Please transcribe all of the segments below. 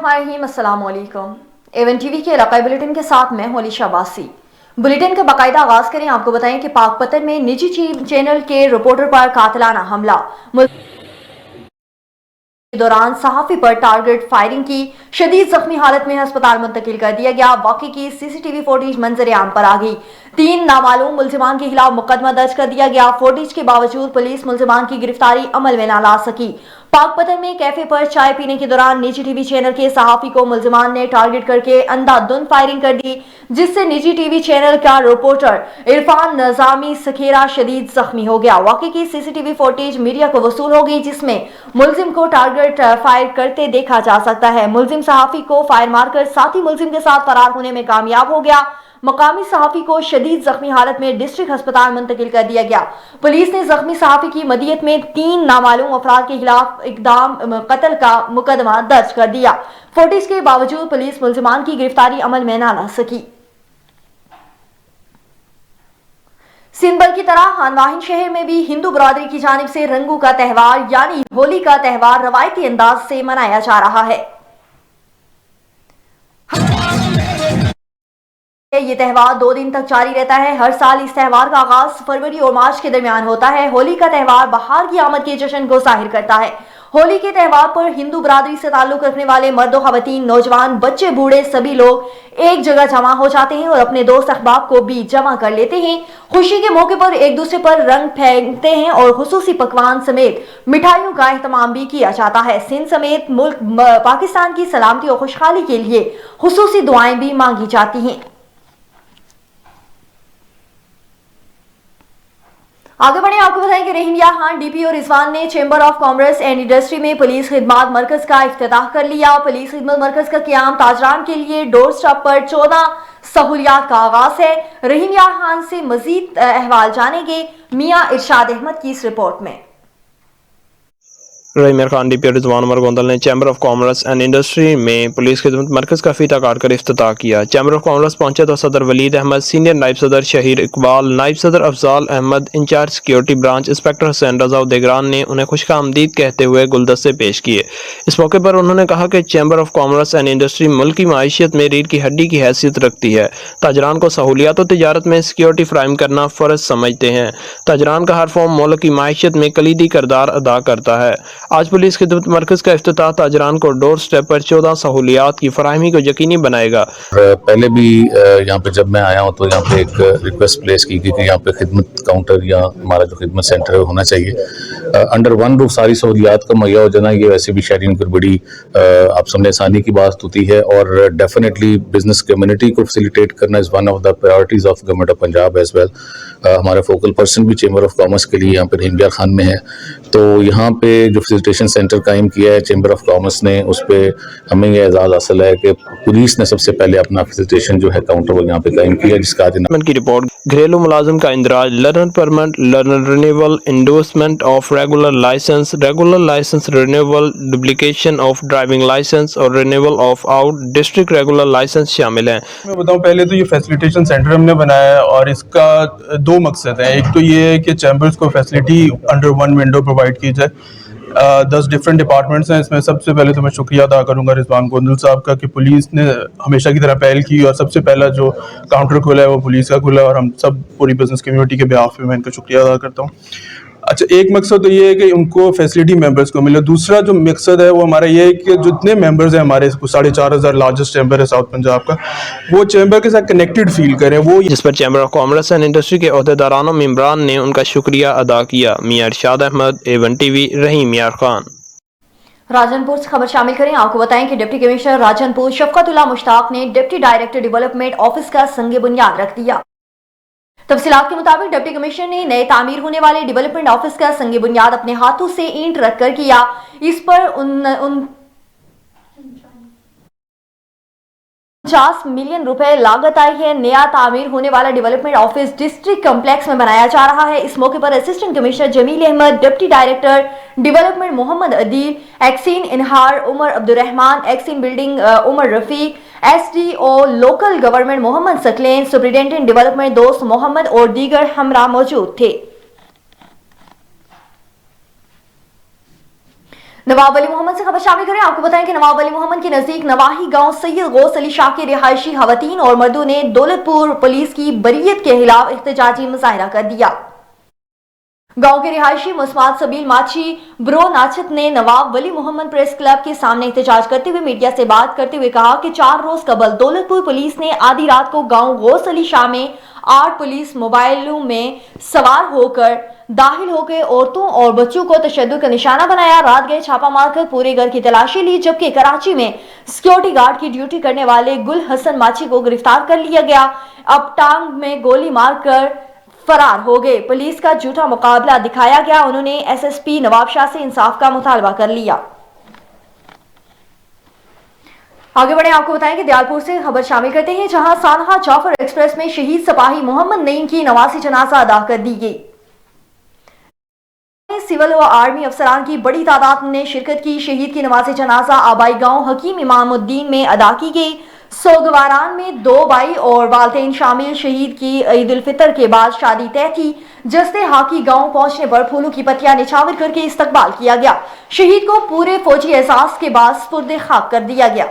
अस्सलामुअलैकुम। Avon TV के इलाकाई bulletin के साथ मैं होली शाबासी। बुलेटिन का बाकायदा आगाज करें। आपको बताएं कि पाकपतन में निजी चैनल के रिपोर्टर पर कातिलाना हमला, के दौरान सहाफी पर टारगेट फायरिंग की, शदीद जख्मी हालत में अस्पताल मुंतकिल कर दिया गया। वाकई की सीसीटीवी फुटेज मंजर आम पर आ गई। 3 नामालूम मुल्जिमान के खिलाफ मुकदमा दर्ज कर दिया गया। फुटेज के बावजूद पुलिस मुल्जिमान की गिरफ्तारी अमल में न ला सकी। पाकपतन में कैफे पर चाय पीने के दौरान निजी टीवी चैनल के सहाफी को मुल्जिमान ने टारगेट करके अंधाधुंध फायरिंग कर दी, जिससे निजी टीवी चैनल का रिपोर्टर इरफान नजामी सखेरा शदीद जख्मी हो गया। वाकई की सीसीटीवी फुटेज मीडिया को वसूल हो गई, जिसमें मुल्जिम को टारगेट फायर करते देखा जा सकता है। मुल्जिम सहाफी को फायर मारकर साथी मुल्जिम के साथ फरार होने में कामयाब हो गया। मकामी सहाफी को शदीद जख्मी हालत में डिस्ट्रिक्ट अस्पताल मुंतकिल कर दिया गया। पुलिस ने जख्मी सहाफी की मदियत में 3 नामालूम अफराद के खिलाफ इकदाम कत्ल का मुकदमा दर्ज कर दिया। फुटेज के बावजूद पुलिस मुल्जिमान की गिरफ्तारी अमल में न ला सकी। सिंबल की तरह हानवाहिन शहर में भी हिंदू बरादरी की जानिब से रंगों का त्यौहार यानी होली का त्यौहार रवायती अंदाज से मनाया जा रहा है। ये त्यौहार 2 दिन तक जारी रहता है। हर साल इस त्यौहार का आगाज फरवरी और मार्च के दरमियान होता है। होली का त्यौहार बहार की आमद के जश्न को जाहिर करता है। होली के त्यौहार पर हिंदू बरादरी से ताल्लुक रखने वाले मर्द, खवातीन, नौजवान, बच्चे, बूढ़े सभी लोग एक जगह जमा हो जाते हैं और अपने दोस्त अहबाब को भी जमा कर लेते हैं। खुशी के मौके पर एक दूसरे पर रंग फेंकते हैं और खुसूसी पकवान समेत मिठाइयों का एहतमाम भी किया जाता है। सिंध समेत मुल्क पाकिस्तान की सलामती और खुशहाली के लिए खुसूसी दुआएं भी मांगी जाती हैं। आगे बढ़े, आपको बताएं कि रहीम यार खान, डीपी और रिजवान ने chamber of commerce and industry में पुलिस खिदमत मरकज का इफ्तिताह कर लिया। पुलिस खिदमत मरकज का क़याम ताजरान के लिए डोर स्टॉप पर 14 सहूलियात का आगाज है। रहीम यार खान से मजीद अहवाल जानेंगे मियां इरशाद अहमद की इस रिपोर्ट में। रहीम यार खान, डीपी रिजवान उमर गोंदल ने chamber of commerce and industry में पुलिस खिदमत मरकज का फीता काट कर इफ्तिताह किया। चैम्बर ऑफ कॉमर्स पहुंचे तो सदर वलीद अहमद, सीनियर नायब सदर शहीर इकबाल, नायब सदर Afzal Ahmad, in charge security branch inspector Hussain Raza देगरान ने उन्हें खुशआमदीद कहते हुए गुलदस्ते पेश किए। इस मौके पर उन्होंने कहा कि chamber of commerce and industry मुल्क की माईशत में रीढ़ की हड्डी की हैसियत रखती है। ताजरान को सहूलियात और तजारत में सिक्योरिटी फ्राहम करना फ़र्ज समझते हैं। ताजरान का हर फॉर्म मुल्क की माईशत में कलीदी किरदार अदा करता है। आज पुलिस खिदमत मरकज का इफ्तिताह ताजरान को डोर स्टेप पर 14 सहूलियात की फराहमी को यकीनी बनाएगा। पहले भी यहाँ पे जब मैं आया हूँ तो यहाँ पे एक रिक्वेस्ट प्लेस की कि यहाँ पे खिदमत काउंटर या हमारा जो खिदमत सेंटर है होना चाहिए। अंडर वन रूफ सारी सहूलियात का मुहैया हो जाना ये वैसे भी शहरियों की बड़ी आप समझे आसानी की बात होती है और डेफिनेटली बिजनेस कम्युनिटी को फैसिलिटेट करना is one of the priorities of government of Punjab as well. हमारा फोकल पर्सन भी चैम्बर ऑफ कॉमर्स के लिए यहाँ पे रहीम यार खान में है। तो यहाँ पे जो फैसिलिटेशन सेंटर कायम किया है चैम्बर ऑफ कॉमर्स ने, उस पर हमें यह एजाज़ हासिल है कि पुलिस ने सबसे पहले अपना फैसिलिटेशन जो है काउंटर वो यहाँ पे कायम किया, जिसका की रिपोर्ट। घरेलू मुलाजिम का इंदराज, learner permit, learner renewal, endorsement of regular licence renewal, duplication of driving licence और renewal of out district regular licence शामिल हैं। मैं बताऊं, पहले तो ये फैसिलिटेशन सेंटर हमने बनाया है और इसका 2 मकसद हैं। एक तो ये है कि चैम्बर्स को facility under one window provide की जाए। 10 डिफरेंट डिपार्टमेंट्स हैं। इसमें सबसे पहले तो मैं शुक्रिया अदा करूंगा रिजवान गोंदल साहब का कि पुलिस ने हमेशा की तरह पहल की और सबसे पहला जो काउंटर खुला है वो पुलिस का खुला है और हम सब पूरी बिजनेस कम्युनिटी के बिहाफ में मैं इनका शुक्रिया अदा करता हूँ। अच्छा, एक मकसद तो ये है कि उनको फैसिलिटी मेंबर्स को मिले। दूसरा जो मकसद है वो हमारा ये है कि जितने मेंबर्स हैं हमारे 4,500 लार्जेस्ट चैम्बर है साउथ पंजाब का, वो चैम्बर के साथ कनेक्टेड फील करें। वो जिस पर chamber of commerce and industry के अहदेदारान और मेंबरान ने उनका शुक्रिया अदा किया। मियां इरशाद अहमद, A1 TV, रहीम यार खान। राजनपुर से खबर शामिल करें। आपको बताएं कि डिप्टी कमिश्नर राजनपुर शफकतुल्लाह मुश्ताक ने डिप्टी डायरेक्टर डेवलपमेंट ऑफिस का संग बुनियाद रख दिया। तफसीलात के मुताबिक डिप्टी कमिश्नर ने नए तामीर होने वाले डेवलपमेंट ऑफिस का संग बुनियाद अपने हाथों से ईंट रखकर किया। इस पर 50 मिलियन रुपए लागत आई है। नया तामीर होने वाला डेवलपमेंट ऑफिस डिस्ट्रिक्ट कॉम्प्लेक्स में बनाया जा रहा है। इस मौके पर assistant commissioner Jamil Ahmad, deputy director development Mohammad Adil, XEN इनहार Umar Abdurrahman, XEN building Umar Rafiq, SDO local government Mohammad Saqlain, superintendent development Dost Mohammad और दीगर हमरा मौजूद थे। नवाब अली मोहम्मद से खबर शामिल करें। आपको बताएं कि नवाब अली मोहम्मद के नजदीक नवाही गांव सैयद गौस अली शाह के रिहायशी खवातीन और मर्दों ने दौलतपुर पुलिस की बरीयत के खिलाफ एहतजाजी मुजाहरा कर दिया। गांव के रिहायशी मुस्मात सबील माची ब्रो नाचित ने नवाब वली मोहम्मद प्रेस क्लब के सामने एहतजाज करते हुए मीडिया से बात करते हुए कहा कि 4 रोज कबल दौलतपुर पुलिस ने आधी रात को गांव गौस अली शाह में 8 पुलिस मोबाइलों में सवार होकर दाखिल होकर औरतों और बच्चों को तशद्दुद का निशाना बनाया। रात गए छापा मारकर पूरे घर की तलाशी ली, जबकि कराची में सिक्योरिटी गार्ड की ड्यूटी करने वाले गुल हसन माची को गिरफ्तार कर लिया गया। अब टांग में गोली मारकर फरार हो गए। पुलिस का झूठा मुकाबला दिखाया गया। उन्होंने एसएसपी नवाब शाह से इंसाफ का मुतालबा कर लिया। आगे बढ़े, आपको बताएं कि दयालपुर से खबर शामिल करते हैं, जहां सानहा जाफर एक्सप्रेस में शहीद सिपाही मोहम्मद नईम की नवासी जनाजा अदा कर दी गई। सिविल और आर्मी अफसरान की बड़ी तादाद ने शिरकत की। शहीद की नवासी जनाजा आबाई गांव हकीम इमामुद्दीन में अदा की गई। सोगवारान में 2 भाई और वालदेन शामिल। शहीद की ईद उल फितर के बाद शादी तय थी। जस्ते हाकी गांव पहुंचने पर फूलों की पत्तियां निछावर करके इस्तकबाल किया गया। शहीद को पूरे फौजी एहसास के बाद सुपुर्द खाक कर दिया गया।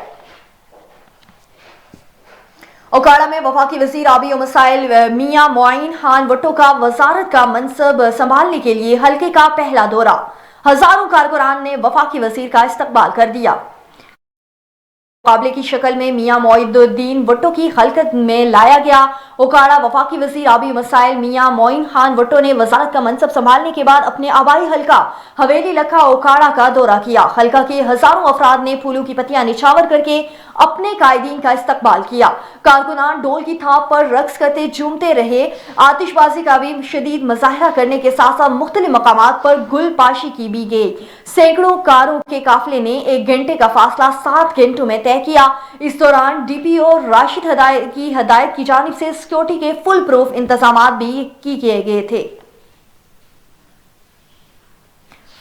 ओकाड़ा में वफाकी वजीर आबी और मसाइल मियां मोइन खान भुट्टो का वजारत का मनसब संभालने के लिए हल्के का पहला दौरा। हजारों कारकुनान ने वफाकी वजीर का इस्तकबाल कर दिया। मुकाबले की शक्ल में मियां मोइनुद्दीन भुट्टो की खलकत में लाया गया। ओकाड़ा वफाकी वजीर आबी मसाइल मियां मोइन खान भुट्टो ने वजारत का मनसब संभालने के बाद अपने आबाई हल्का हवेली लखा ओकाड़ा का दौरा किया। हल्का के हजारों अफराद ने फूलों की पत्तियां निछावर करके अपने कायदीन का इस्तकबाल किया। कारकुनान डोल की थाप पर रक्स करते झूमते रहे। आतिशबाजी का भी शदीद मुजाहरा करने के साथ साथ मुख्तलिफ मकामात पर गुलपाशी की भी गई। सैकड़ों कारों के काफिले ने 1 घंटे का फासला 7 घंटों में तय किया। इस दौरान डीपीओ राशिद हदायत की जानिब से सिक्योरिटी के फुल प्रूफ इंतजाम भी किए गए थे।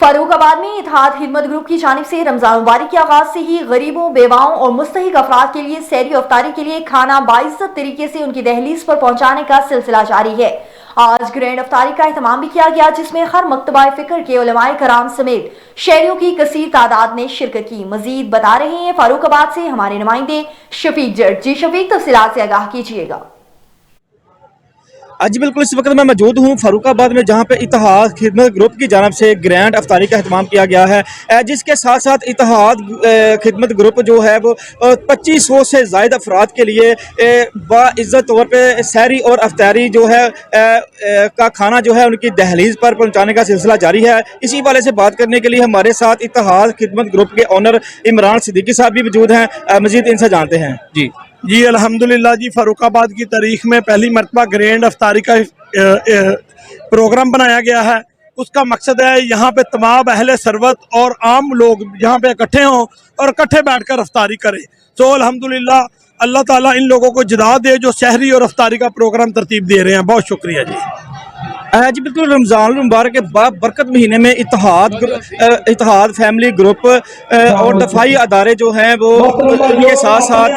फरूखाबाद में इत्तेहाद खिदमत ग्रुप की जानिब से रमजान मुबारक के आगाज से ही गरीबों, बेवाओं और मुस्तहिक अफराद के लिए सहरी अफ्तारी के लिए खाना बाइज्जत तरीके से उनकी दहलीज पर पहुंचाने का सिलसिला जारी है। आज ग्रैंड अफ्तारी का एहतमाम भी किया गया, जिसमें हर मकतबा फिक्र के उलमाए कराम समेत शहरियों की कसीर तादाद ने शिरकत की। मजीद बता रहे हैं फारूखाबाद से हमारे नुमाइंदे शफीक जट। जी शफीक, तफसीलात से आगाह कीजिएगा। आज बिल्कुल इस वक्त मैं मौजूद हूँ फारूखाबाद में, जहाँ पे इत्तेहाद खिदमत ग्रुप की जानिब से ग्रैंड अफ्तारी का एहतमाम किया गया है, जिसके साथ साथ इत्तेहाद खिदमत ग्रुप जो है वो 2500 से ज़ायद अफराद के लिए बाइज़्ज़त तौर पे सहरी और अफ्तारी जो है का खाना जो है उनकी दहलीज पर पहुँचाने का सिलसिला जारी है। इसी वाले से बात करने के लिए हमारे साथ इत्तेहाद खिदमत ग्रुप के ऑनर इमरान सिद्दीकी साहब भी मौजूद हैं। मज़ीद इनसे जानते हैं। जी अल्हम्दुलिल्लाह जी, फ़र्रुखाबाद की तारीख में पहली मरतबा ग्रैंड अफ्तारी का प्रोग्राम बनाया गया है। उसका मकसद है यहाँ पे तमाम अहले सरवत और आम लोग यहाँ पे इकट्ठे हों और इकट्ठे बैठकर अफ्तारी करें। तो अल्हम्दुलिल्लाह अल्लाह ताला इन लोगों को जदा दे जो शहरी और अफ्तारी का प्रोग्राम तरतीब दे रहे हैं। बहुत शुक्रिया जी। जी बिल्कुल, रमज़ान मुबारक के बरकत महीने में इत्तेहाद फैमिली ग्रुप और दफाई अदारे जो हैं वो उनके साथ साथ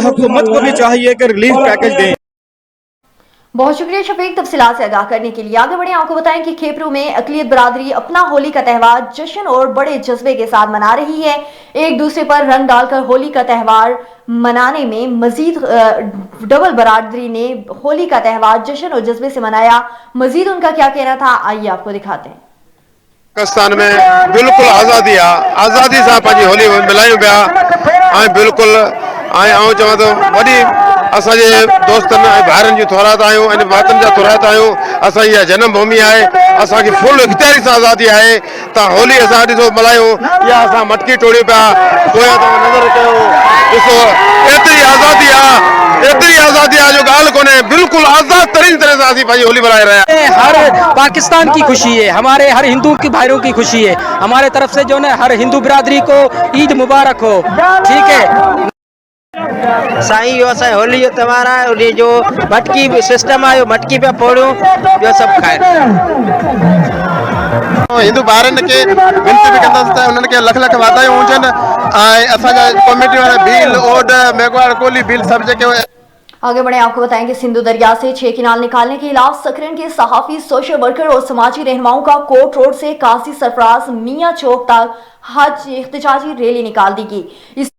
हुकूमत को भी चाहिए कि रिलीफ पैकेज दें। बहुत शुक्रिया शफीक, तफसीलात से आगाह करने के लिए। आगे बढ़े, आपको बताएं कि खेपरू में अकलियत बरादरी अपना होली का त्यौहार जश्न और बड़े जज्बे के साथ मना रही है। एक दूसरे पर रंग डालकर होली का त्यौहार मनाने में मजीद डबल बरादरी ने होली का त्यौहार जश्न और जज्बे से मनाया। मजीद उनका क्या कहना था, आइए आपको दिखाते हैं। पाकिस्तान में बिल्कुल आज़ादी सां पंहिंजी होली मिलायूं पिया। बिल्कुल चवां थो वॾी असांजे दोस्तनि ऐं भाइरनि जी थोरात आहियूं ऐं वातन जा थोरात आहियूं। असांजी इहा जनम भूमि आहे, असांखे फुल इख़्तियारी सां आज़ादी आहे। त होली असां ॾिसो मल्हायूं या असां मटकी टोड़ियूं पिया। पोयां तव्हां नज़र कयो, ॾिसो एतिरी आज़ादी आहे जो ॻाल्हि कोन्हे। बिल्कुलु आज़ाद तरीन तरह सां असीं पंहिंजी होली मल्हाए रहिया आहियूं। हर पाकिस्तान की खुशी है, हमारे हर हिंदू की भाइयों की खुशी है। हमारे तरफ से जो है हर हिंदू बिरादरी को ईद मुबारक हो। ठीक है साईं, यो असां होली जो त्योहार आहे। उन जो मटकी सिस्टम आहे, मटकी पिया फोड़ियूं, ॿियो सभु खाइण। हिंदू ॿारनि खे विनती बि कंदासीं त उन्हनि खे लख लख वाधायूं हुजनि। ऐं असांजा कमेटी वारा भील, ओड, मेघवाड़, कोली भील सभु जेके आगे बढ़े, आपको बताएं कि सिंधु दरिया से 6 किनाल निकालने के खिलाफ सकरन के सहाफी, सोशल वर्कर और समाजी रहनुमाओं का कोर्ट रोड से काजी सरफराज मियां चौक तक हज एहतजाजी रैली निकाल दी गई। इस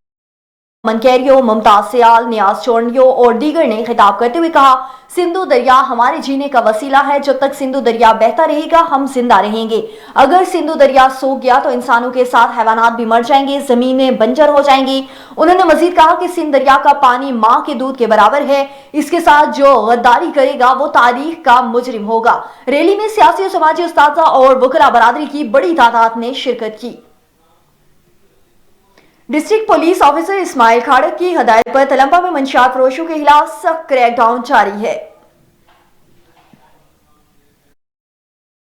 मनकैरियो, मुमताज सियाल, नियाज चोरनियो और दीगर ने खिताब करते हुए कहा, सिंधु दरिया हमारे जीने का वसीला है। जब तक सिंधु दरिया बहता रहेगा हम जिंदा रहेंगे। अगर सिंधु दरिया सूख गया तो इंसानों के साथ हैवानात भी मर जाएंगे, जमीनें बंजर हो जाएंगी। उन्होंने मजीद कहा कि सिंध दरिया का पानी माँ के दूध के बराबर है। इसके साथ जो गद्दारी करेगा वो तारीख का मुजरिम होगा। रैली में सियासी और समाजी उस्तादा और वकला बरादरी की बड़ी तादाद ने शिरकत की। डिस्ट्रिक्ट पुलिस ऑफिसर इस्माइल खाड़क की हदायत पर तलंबा में मंशियात फरोशों के खिलाफ सख्त क्रैकडाउन जारी है।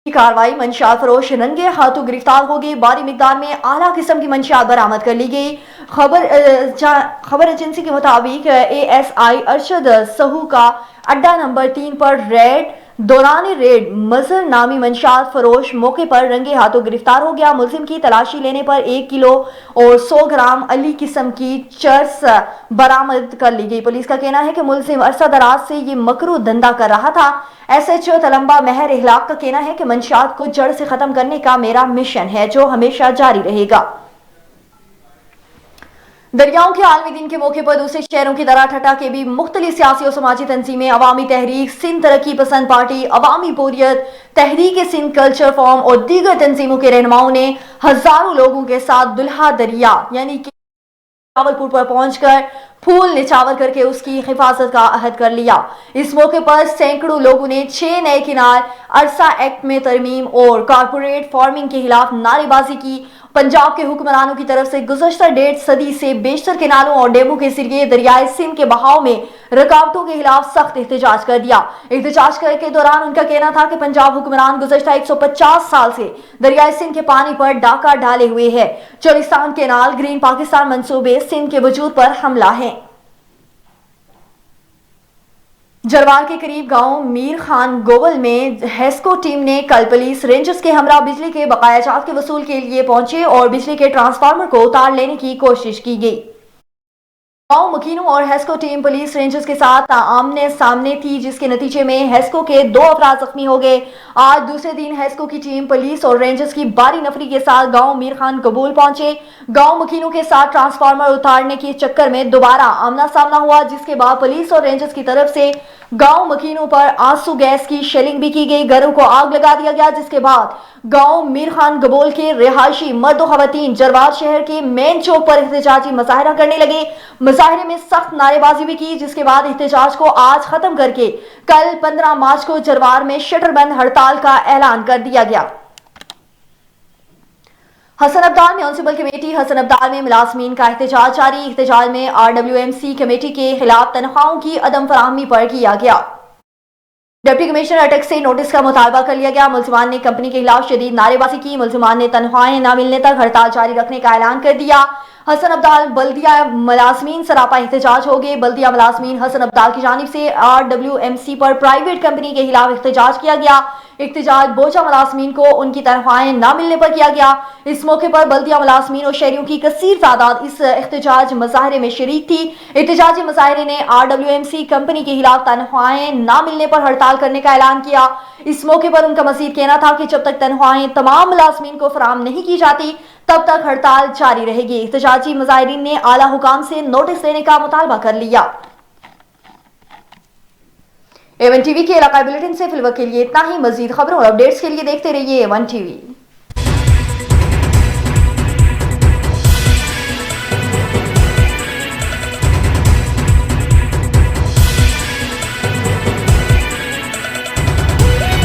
कार्रवाई, मंशियात फरोश रंगे हाथों गिरफ्तार हो गए। भारी मिकदार में आला किस्म की मंशियात बरामद कर ली गई। खबर एजेंसी के मुताबिक ASI अरशद सहू का अड्डा नंबर 3 पर दौरान रेड मजर नामी मंशियात फरोश मौके पर रंगे हाथों गिरफ्तार हो गया। मुलजिम की तलाशी लेने पर 1 किलो और 100 ग्राम अली किस्म की चर्स बरामद कर ली गई। पुलिस का कहना है कि मुलजिम अरसा दराज से ये मकरू धंधा कर रहा था। SHO तलंबा महर इहलाक का कहना है कि मंशियात को जड़ से खत्म करने का मेरा मिशन है जो हमेशा जारी रहेगा। दरियाओं के आलमी दिन के मौके पर दूसरे शहरों की तरह ठट्टा के भी मुख्तलिफ सियासी और समाजी तंजीमें, अवामी तहरीक, सिंध तरक्की पसंद पार्टी, अवामी बोरियत, तहरीक सिंध कल्चर फॉर्म और दीगर तंजीमों के रहनुमाओं ने हजारों लोगों के साथ दुल्हा दरिया यानी कि रावलपुर पर पहुंचकर फूल निछावर करके उसकी हिफाजत का अहद कर लिया। इस मौके पर सैकड़ों लोगों ने 6 नए किनाल, अरसा एक्ट में तरमीम और कारपोरेट फार्मिंग के खिलाफ नारेबाजी की। पंजाब के हुक्मरानों की तरफ से गुज़श्ता 1.5 सदी से बेशतर किनालों और डैमों के जरिए दरियाए सिंध के बहाव में रुकावटों के खिलाफ सख्त एहतजाज कर दिया। एहतजाज के दौरान उनका कहना था कि पंजाब हुक्मरान गुज़श्ता 150 साल से दरियाए सिंध के पानी पर डाका डाले हुए है। चौलिस्तान केनाल, ग्रीन पाकिस्तान मंसूबे सिंध के वजूद पर हमला है। जरवार के करीब गांव मीर खान गोवल में हेस्को टीम ने कल पुलिस रेंजर्स के हमरा बिजली के बकायाजात के वसूल के लिए पहुंचे और बिजली के ट्रांसफार्मर को उतार लेने की कोशिश की गई। गांव मकीनों और हेस्को टीम पुलिस रेंजर्स के साथ आमने सामने थी, जिसके नतीजे में हेस्को के 2 अफराद जख्मी हो गए। आज दूसरे दिन हेस्को की टीम पुलिस और रेंजर्स की भारी नफरी के साथ गांव मीर खान कबूल पहुंचे। गांव मकीनों के साथ ट्रांसफार्मर उतारने के चक्कर में दोबारा आमना सामना हुआ, जिसके बाद पुलिस और रेंजर्स की तरफ से गांव मकीनों पर आंसू गैस की शेलिंग भी की गई। घरों को आग लगा दिया गया, जिसके बाद गांव मीर खान गबोल के रिहायशी मर्द और खवातीन जरवार शहर के मेन चौक पर एहतजाजी मुजाहरा करने लगे। मुजाहरे में सख्त नारेबाजी भी की, जिसके बाद एहतजाज को आज खत्म करके कल 15 मार्च को जरवार में शटरबंद हड़ताल का ऐलान कर दिया गया। हसन अब्दाल म्यूनिसिपल कमेटी हसन अब्दाल में मुलाजमीन का एहतजाज जारी। एहतजाज में RWMC कमेटी के खिलाफ तनख्वाहों की अदम फराहमी पर किया गया। डिप्टी कमिश्नर अटक से नोटिस का मुतालबा कर लिया गया। मुलजिमान ने कंपनी के खिलाफ शदीद नारेबाजी की। मुलजिमान ने तनख्वाहें न मिलने तक हड़ताल जारी रखने का ऐलान कर दिया। हसन अब्दाल बल्दिया मुलाजमीन सरापा एहतजाज हो गए। बल्दिया मुलाजमीन हसन अब्दाल की जानिब से RWMC पर प्राइवेट कंपनी के खिलाफ एहतजाज किया गया। एहतजाज बोझा मुलाजमीन को उनकी तनख्वाहें न मिलने पर किया गया। इस मौके पर बल्दिया मुलाजमीन और शहरियों की कसीर तादाद इस एहतजाज मुजाहरे में शरीक थी। एहतजाजी मुजाहरे ने RWMC कंपनी के खिलाफ तनख्वाहें न मिलने पर हड़ताल करने का ऐलान किया। इस मौके पर उनका मजीद कहना था कि जब तक तनख्वाहें तमाम मुलाजमीन को फराहम नहीं की जाती तब तक हड़ताल जारी रहेगी। एहतजाजी मुजाहिरीन ने आला हुकाम से नोटिस देने का मुतालबा कर लिया। A1 TV के इलाकाई बुलेटिन से फिलहाल के लिए इतना ही। मजीद खबरों और अपडेट्स के लिए देखते रहिए A1 TV।